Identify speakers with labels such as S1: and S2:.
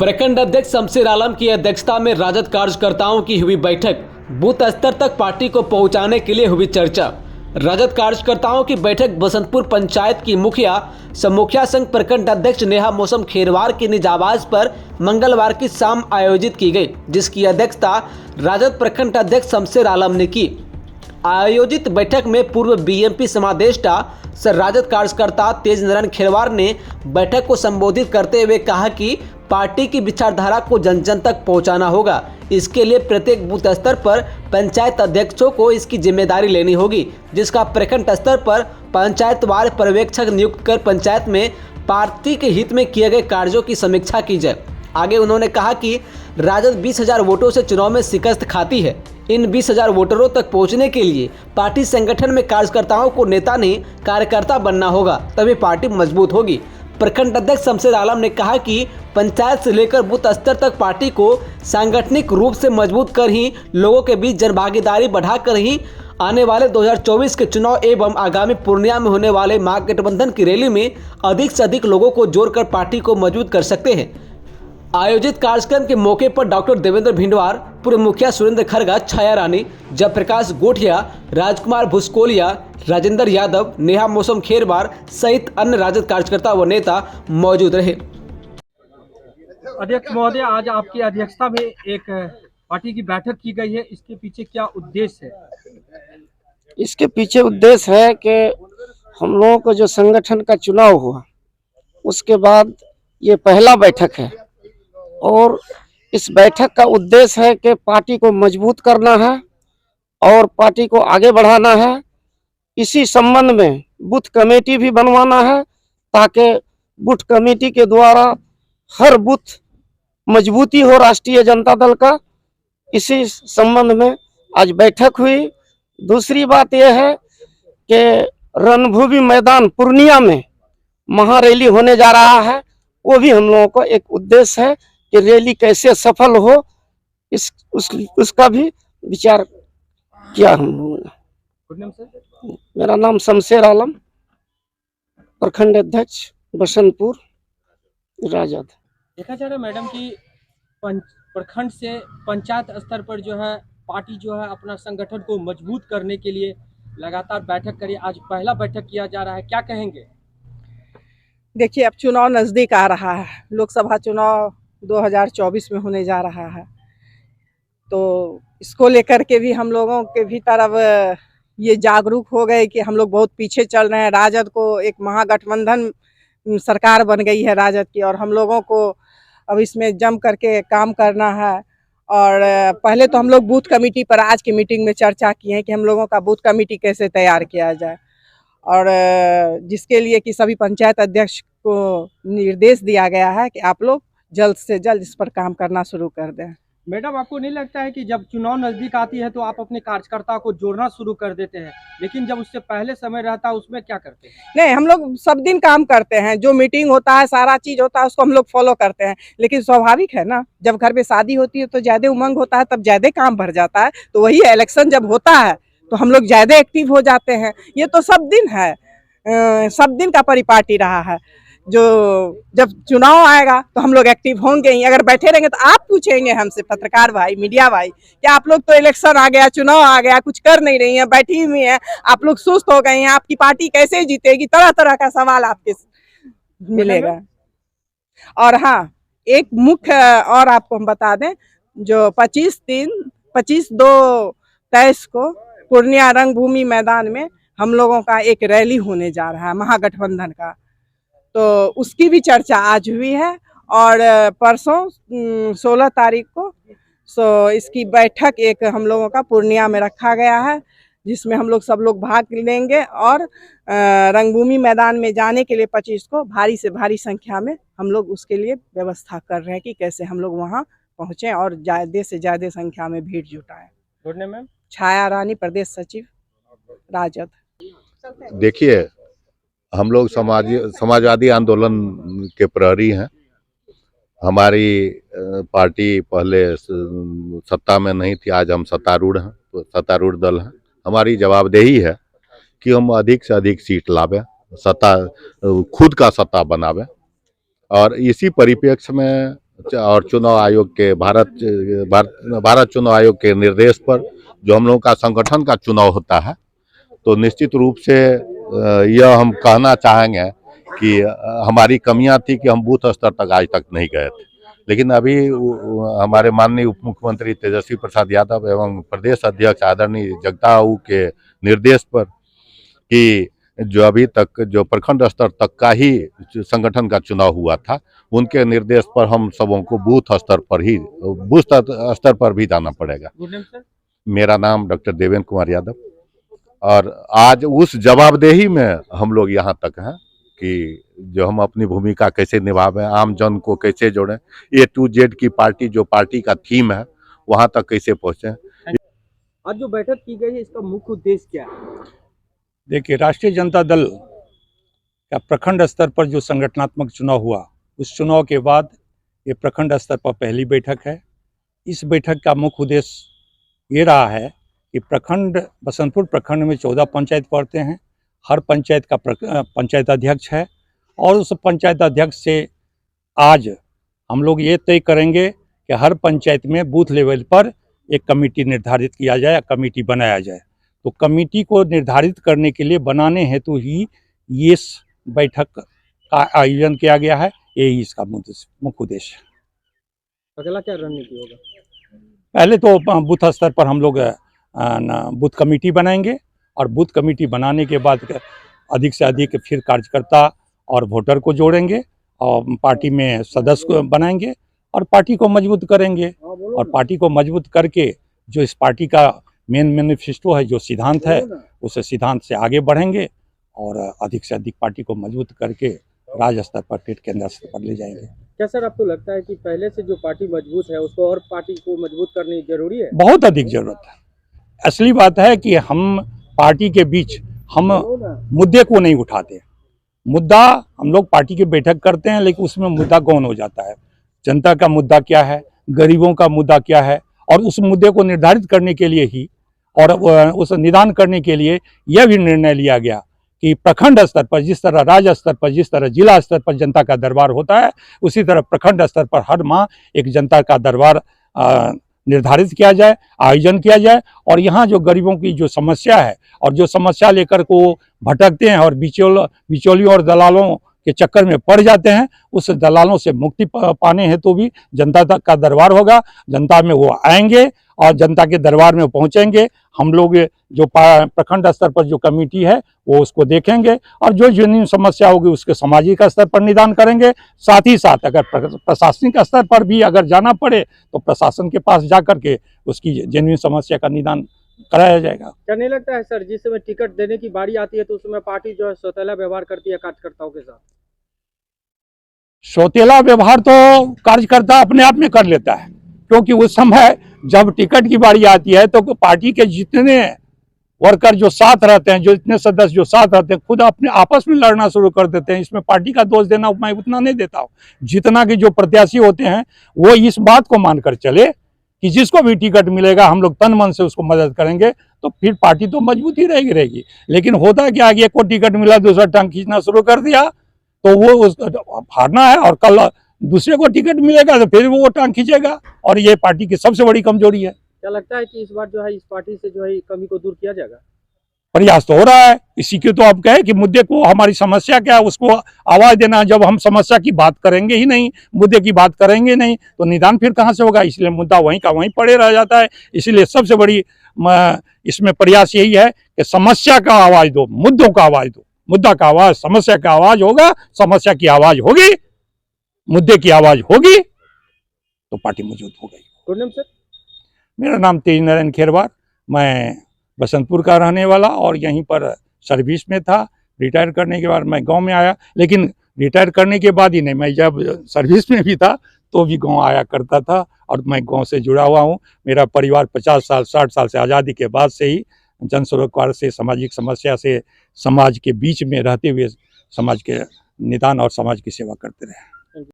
S1: प्रखंड अध्यक्ष शमशेर आलम की अध्यक्षता में राजद कार्यकर्ताओं की हुई बैठक। बूथ स्तर तक पार्टी को पहुंचाने के लिए हुई चर्चा। राजद कार्यकर्ताओं की बैठक बसंतपुर पंचायत की मुखिया सममुखिया संघ प्रखंड अध्यक्ष नेहा मौसम खेरवार की निज आवाज पर मंगलवार की शाम आयोजित की गई, जिसकी अध्यक्षता राजद प्रखंड अध्यक्ष शमशेर आलम ने की। आयोजित बैठक में पूर्व बीएमपी समादेष्टा सर राजद कार्यकर्ता तेज नारायण खेरवार ने बैठक को संबोधित करते हुए कहा कि पार्टी की विचारधारा को जन जन तक पहुंचाना होगा। इसके लिए प्रत्येक बूथ स्तर पर पंचायत अध्यक्षों को इसकी जिम्मेदारी लेनी होगी, जिसका प्रखंड स्तर पर पंचायतवार पर्यवेक्षक नियुक्त कर पंचायत में पार्टी के हित में किए गए कार्यों की समीक्षा की जाए। आगे उन्होंने कहा कि राजद 20,000 वोटों से चुनाव में शिकस्त खाती है। इन 20,000 वोटरों तक पहुंचने के लिए पार्टी संगठन में कार्यकर्ताओं को नेता नहीं कार्यकर्ता बनना होगा, तभी पार्टी मजबूत होगी। प्रखंड अध्यक्ष शमशेर आलम ने कहा कि पंचायत से लेकर बूथ स्तर तक पार्टी को सांगठनिक रूप से मजबूत कर ही लोगों के बीच जनभागीदारी बढ़ाकर ही आने वाले 2024 के चुनाव एवं आगामी पूर्णिया में होने वाले महागठबंधन की रैली में अधिक से अधिक लोगों को जोड़कर पार्टी को मजबूत कर सकते हैं। आयोजित कार्यक्रम के मौके पर डॉक्टर देवेंद्र भिंडवार, पूर्व मुखिया सुरेंद्र खरगा, छाया रानी, जयप्रकाश गोठिया, राजकुमार भुसकोलिया, राजेंद्र यादव, नेहा मौसम खेरवार सहित अन्य राजद कार्यकर्ता व नेता मौजूद रहे।
S2: अध्यक्ष महोदय, आज आपकी अध्यक्षता में एक पार्टी की बैठक की गई है, इसके पीछे क्या उद्देश्य है?
S3: इसके पीछे उद्देश्य है कि हम लोगों को जो संगठन का चुनाव हुआ उसके बाद ये पहला बैठक है और इस बैठक का उद्देश्य है कि पार्टी को मजबूत करना है और पार्टी को आगे बढ़ाना है। इसी संबंध में बूथ कमेटी भी बनवाना है ताकि बूथ कमेटी के द्वारा हर बूथ मजबूती हो राष्ट्रीय जनता दल का। इसी संबंध में आज बैठक हुई। दूसरी बात यह है कि रणभूमि मैदान पूर्णिया में महारैली होने जा रहा है, वो भी हम लोगों को एक उद्देश्य है कि रैली कैसे सफल हो, उसका भी विचार किया हम लोगों ने। मेरा नाम शमशेर आलम, प्रखंड अध्यक्ष बसंतपुर राजद।
S2: देखा जा रहा है मैडम कि प्रखंड से पंचायत स्तर पर जो है पार्टी जो है अपना संगठन को मजबूत करने के लिए लगातार बैठक करी। आज पहला बैठक किया जा रहा है, क्या कहेंगे?
S4: देखिए, अब चुनाव नज़दीक आ रहा है, लोकसभा चुनाव 2024 में होने जा रहा है, तो इसको लेकर के भी हम लोगों के भी तरफ ये जागरूक हो गए कि हम लोग बहुत पीछे चल रहे हैं। राजद को एक महागठबंधन सरकार बन गई है राजद की, और हम लोगों को अब इसमें जम करके काम करना है। और पहले तो हम लोग बूथ कमेटी पर आज की मीटिंग में चर्चा किए हैं कि हम लोगों का बूथ कमेटी कैसे तैयार किया जाए, और जिसके लिए कि सभी पंचायत अध्यक्ष को निर्देश दिया गया है कि आप लोग जल्द से जल्द इस पर काम करना शुरू कर दें।
S2: मैडम, आपको नहीं लगता है कि जब चुनाव नजदीक आती है तो आप अपने कार्यकर्ता को जोड़ना शुरू कर देते हैं, लेकिन जब उससे पहले समय रहता है उसमें क्या करते हैं?
S4: नहीं, हम लोग सब दिन काम करते हैं, जो मीटिंग होता है सारा चीज होता है उसको हम लोग फॉलो करते हैं, लेकिन स्वाभाविक है ना, जब घर में शादी होती है तो ज्यादा उमंग होता है, तब ज्यादा काम भर जाता है। तो वही इलेक्शन जब होता है तो हम लोग ज्यादा एक्टिव हो जाते हैं। ये तो सब दिन है, सब दिन का परिपाटी रहा है। जो जब चुनाव आएगा तो हम लोग एक्टिव होंगे ही। अगर बैठे रहेंगे तो आप पूछेंगे हमसे, पत्रकार भाई, मीडिया भाई, कि आप लोग तो इलेक्शन आ गया, चुनाव आ गया, कुछ कर नहीं रही हैं, बैठी हुई हैं, आप लोग सुस्त हो गए हैं, आपकी पार्टी कैसे जीतेगी, तरह तरह का सवाल आपके मिलेगा। और हाँ, एक मुख्य और आपको हम बता दें, जो 25/2/23 को पूर्णिया रंगभूमि मैदान में हम लोगों का एक रैली होने जा रहा है महागठबंधन का, तो उसकी भी चर्चा आज हुई है। और परसों 16 तारीख को इसकी बैठक एक हम लोगों का पूर्णिया में रखा गया है, जिसमें हम लोग सब लोग भाग लेंगे। और रंगभूमि मैदान में जाने के लिए 25 को भारी से भारी संख्या में हम लोग उसके लिए व्यवस्था कर रहे हैं कि कैसे हम लोग वहां पहुंचे और ज़्यादा से ज़्यादा संख्या में भीड़ जुटाएं।
S2: में
S4: छाया रानी, प्रदेश सचिव राजद।
S5: देखिए, हम लोग समाजवादी आंदोलन के प्रहरी हैं। हमारी पार्टी पहले सत्ता में नहीं थी, आज हम सत्तारूढ़ हैं, तो सत्तारूढ़ दल हैं। हमारी जवाबदेही है कि हम अधिक से अधिक सीट लावें, सत्ता खुद का सत्ता बनावें। और इसी परिप्रेक्ष्य में और चुनाव आयोग के भारत चुनाव आयोग के निर्देश पर जो हम लोगों का संगठन का चुनाव होता है, तो निश्चित रूप से यह हम कहना चाहेंगे कि हमारी कमियां थी कि हम बूथ स्तर तक आज तक नहीं गए थे। लेकिन अभी हमारे माननीय उप मुख्यमंत्री तेजस्वी प्रसाद यादव एवं प्रदेश अध्यक्ष आदरणीय जगताऊ के निर्देश पर कि जो अभी तक जो प्रखंड स्तर तक का ही संगठन का चुनाव हुआ था, उनके निर्देश पर हम सबों को बूथ स्तर पर भी जाना पड़ेगा। मेरा नाम डॉक्टर देवेंद्र कुमार यादव, और आज उस जवाबदेही में हम लोग यहाँ तक हैं कि जो हम अपनी भूमिका कैसे निभावें, आम जन को कैसे जोड़ें, A to Z की पार्टी जो पार्टी का थीम है वहाँ तक कैसे पहुँचें।
S2: आज जो बैठक की गई है, इसका मुख्य उद्देश्य क्या है?
S6: देखिए, राष्ट्रीय जनता दल का प्रखंड स्तर पर जो संगठनात्मक चुनाव हुआ, उस चुनाव के बाद ये प्रखंड स्तर पर पहली बैठक है। इस बैठक का मुख्य उद्देश्य ये रहा है कि बसंतपुर प्रखंड में 14 पंचायत पड़ते हैं। हर पंचायत का पंचायत अध्यक्ष है, और उस पंचायत अध्यक्ष से आज हम लोग ये तय करेंगे कि हर पंचायत में बूथ लेवल पर एक कमेटी निर्धारित किया जाए, कमेटी बनाया जाए। तो कमेटी को निर्धारित करने के लिए, बनाने हेतु ही ये बैठक का आयोजन किया गया है। यही इसका मुख्य उद्देश्य है।
S2: अगला क्या रणनीति होगा?
S6: पहले तो बूथ स्तर पर हम लोग बूथ कमेटी बनाएंगे, और बूथ कमेटी बनाने के बाद अधिक से अधिक फिर कार्यकर्ता और वोटर को जोड़ेंगे, और पार्टी में सदस्य बनाएंगे और पार्टी को मजबूत करेंगे। और पार्टी को मजबूत करके जो इस पार्टी का मेन मैनिफेस्टो है, जो सिद्धांत है, उस सिद्धांत से आगे बढ़ेंगे और अधिक से अधिक पार्टी को मजबूत करके राज्य स्तर पर फिर केंद्र स्तर पर ले जाएंगे।
S2: क्या सर आपको लगता है कि पहले से जो पार्टी मजबूत है उसको और पार्टी को मजबूत करनी जरूरी है?
S6: बहुत अधिक जरूरत है। असली बात है कि हम पार्टी के बीच हम मुद्दे को नहीं उठाते। मुद्दा हम लोग पार्टी की बैठक करते हैं, लेकिन उसमें मुद्दा गौन हो जाता है। जनता का मुद्दा क्या है, गरीबों का मुद्दा क्या है, और उस मुद्दे को निर्धारित करने के लिए ही और उस निदान करने के लिए यह भी निर्णय लिया गया कि प्रखंड स्तर पर जिस तरह राज्य स्तर पर, जिस तरह जिला स्तर पर जनता का दरबार होता है, उसी तरह प्रखंड स्तर पर हर माह एक जनता का दरबार निर्धारित किया जाए, आयोजन किया जाए। और यहाँ जो गरीबों की जो समस्या है, और जो समस्या लेकर को भटकते हैं और बिचौलियों और दलालों के चक्कर में पड़ जाते हैं, उस दलालों से मुक्ति पाने हेतु भी जनता तक का दरबार होगा। जनता में वो आएंगे और जनता के दरबार में पहुंचेंगे। हम लोग जो प्रखंड स्तर पर जो कमेटी है वो उसको देखेंगे, और जो जेन्युइन समस्या होगी उसके सामाजिक स्तर पर निदान करेंगे। साथ ही साथ अगर प्रशासनिक स्तर पर भी अगर जाना पड़े तो प्रशासन के पास जा करके उसकी जेन्युइन समस्या का निदान कराया जाएगा।
S2: क्या नहीं लगता है सर, जिस समय टिकट देने की बारी आती है तो उस समय पार्टी जो है सौतेला व्यवहार करती है कार्यकर्ताओं के साथ?
S6: सौतेला व्यवहार तो कार्यकर्ता अपने आप में कर लेता है, क्योंकि उस समय जब टिकट की बारी आती है तो पार्टी के जितने वर्कर जो साथ रहते हैं, जो इतने सदस्य जो साथ रहते हैं, खुद अपने आपस में लड़ना शुरू कर देते हैं। इसमें पार्टी का दोष देना मैं उतना नहीं देता हूँ। जितना कि जो प्रत्याशी होते हैं वो इस बात को मानकर चले कि जिसको भी टिकट मिलेगा हम लोग तन मन से उसको मदद करेंगे, तो फिर पार्टी तो मजबूत ही रहेगी। लेकिन होता है कि आगे को टिकट मिला, दूसरा टांग खींचना शुरू कर दिया, तो वो हारना है, और कल दूसरे को टिकट मिलेगा तो फिर वो टांग खींचेगा, और ये पार्टी की सबसे बड़ी कमजोरी है।
S2: क्या लगता है कि इस बार जो है इस पार्टी से जो है कमी को दूर किया जाएगा?
S6: प्रयास तो हो रहा है। इसी के तो आप कहे कि मुद्दे को, हमारी समस्या क्या है उसको आवाज देना। जब हम समस्या की बात करेंगे ही नहीं, मुद्दे की बात करेंगे नहीं, तो निदान फिर कहाँ से होगा? इसलिए मुद्दा वहीं का वहीं पड़े रह जाता है। इसलिए सबसे बड़ी इसमें प्रयास यही है कि समस्या का आवाज दो, मुद्दों का आवाज दो। मुद्दा का आवाज, समस्या का आवाज होगा, समस्या की आवाज होगी, मुद्दे की आवाज होगी, तो पार्टी मौजूद हो गई।
S2: Good name sir?
S6: मेरा नाम तेज नारायण खेरवार, मैं बसंतपुर का रहने वाला और यहीं पर सर्विस में था। रिटायर करने के बाद मैं गांव में आया, लेकिन रिटायर करने के बाद ही नहीं, मैं जब सर्विस में भी था तो भी गांव आया करता था, और मैं गांव से जुड़ा हुआ हूं। मेरा परिवार 50 साल 60 साल से आज़ादी के बाद से ही जन सरोकार से, सामाजिक समस्या से, समाज के बीच में रहते हुए समाज के निदान और समाज की सेवा करते रहे।